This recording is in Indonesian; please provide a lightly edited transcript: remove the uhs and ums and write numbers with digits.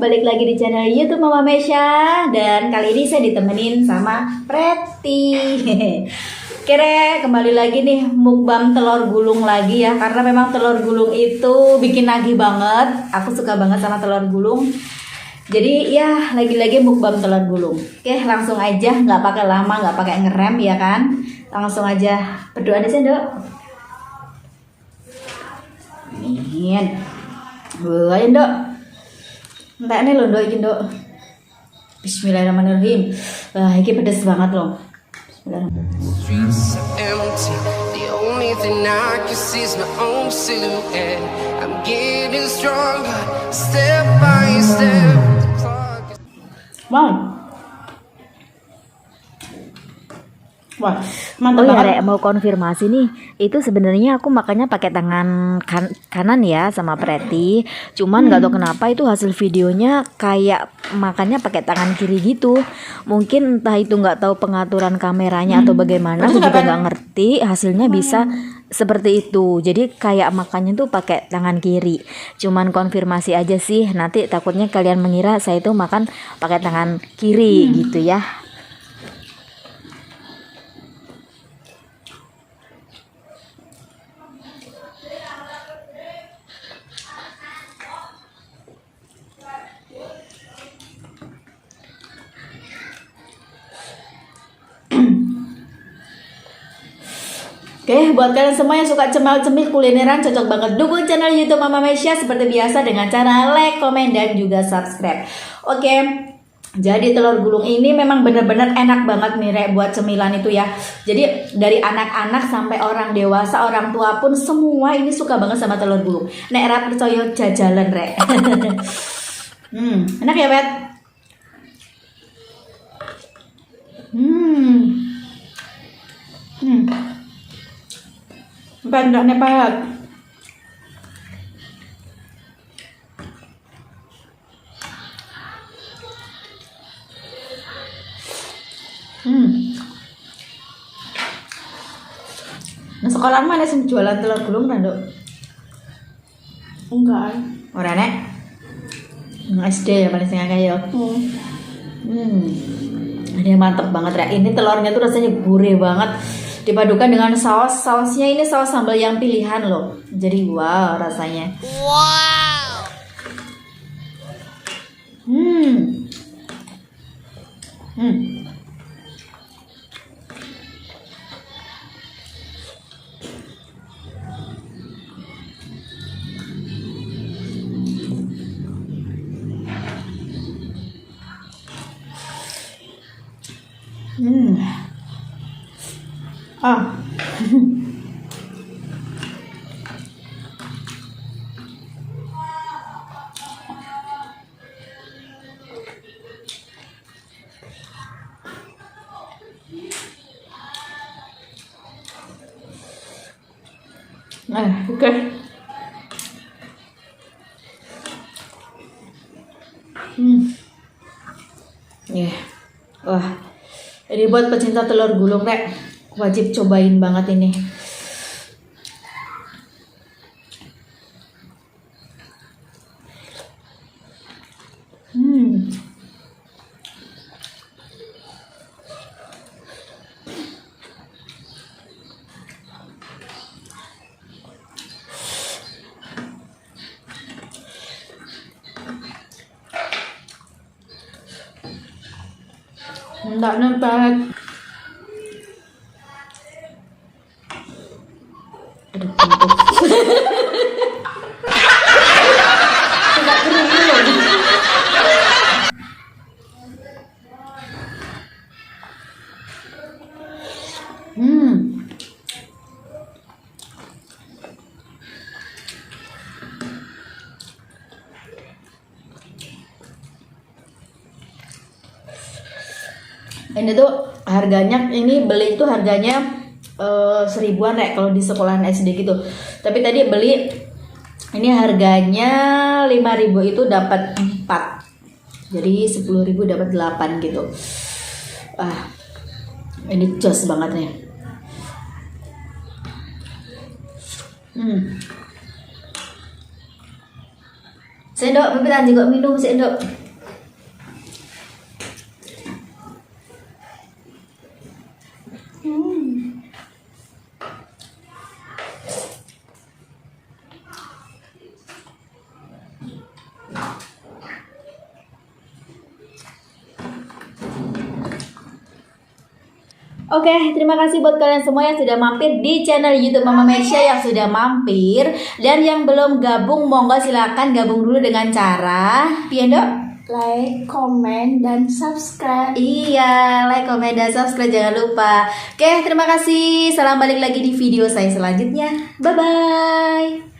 balik lagi di channel YouTube Mama Mesya. Dan kali ini saya ditemenin sama Preti. Kira kembali lagi nih mukbang telur gulung lagi ya. Karena memang telur gulung itu bikin nagih banget. Aku suka banget sama telur gulung. Jadi ya lagi-lagi mukbang telur gulung. Oke, langsung aja, nggak pakai lama, nggak pakai ngerem ya kan. Langsung aja berdoa aja Dok. Amin. Ayo Dok. Entah ini loh Dok, Dok. Bismillahirrahmanirrahim. Wah, ini pedes banget loh. Streets are empty. The only thing I can see is my own silhouette. I'm getting stronger, step by step. The clock is... Wow. Wah, Oh mantap ya banget. Rek, mau konfirmasi nih, itu sebenarnya aku makannya pakai tangan kanan ya sama Preti. Cuman nggak tahu kenapa itu hasil videonya kayak makannya pakai tangan kiri gitu. Mungkin entah itu nggak tahu pengaturan kameranya atau bagaimana, aku juga nggak ngerti. Hasilnya bisa seperti itu. Jadi kayak makannya tuh pakai tangan kiri. Cuman konfirmasi aja sih. Nanti takutnya kalian mengira saya itu makan pakai tangan kiri gitu ya. Oke, buat kalian semua yang suka cemil-cemil kulineran, cocok banget dukung channel YouTube Mama Mesya seperti biasa dengan cara like, komen, dan juga subscribe. Oke, jadi telur gulung ini memang bener-bener enak banget nih Rek buat cemilan itu ya. Jadi dari anak-anak sampai orang dewasa, orang tua pun semua ini suka banget sama telur gulung. Nek ra percaya jajalan Rek. Enak ya Bet? Bandaknya pahat. Nah sekolah mana sih jualan telur gulung kan Dok? Enggak. Orang nek? SD ya paling sing akeh ya. Ini mantep banget Rek. Ini telurnya tuh rasanya gurih banget. Dipadukan dengan sausnya ini saus sambal yang pilihan loh. Jadi wow rasanya. Wow! Ah. Oke. Wah, ini buat pecinta telur gulung Rek, wajib cobain banget ini. Enggak nempel. Ini tuh harganya, ini beli itu harganya 1000-an Rek kalau di sekolahan SD gitu. Tapi tadi beli ini harganya 5.000 itu dapat 4. Jadi 10.000 dapat 8 gitu. Ini jos banget nih. Sendok, Bebek juga minum sendok. Oke, terima kasih buat kalian semua yang sudah mampir di channel YouTube Mama Mesya, yang sudah mampir. Dan yang belum gabung, monggo silakan gabung dulu dengan cara Piendo? Like, comment, dan subscribe. Iya, like, komen, dan subscribe jangan lupa. Oke, terima kasih. Salam balik lagi di video saya selanjutnya. Bye-bye.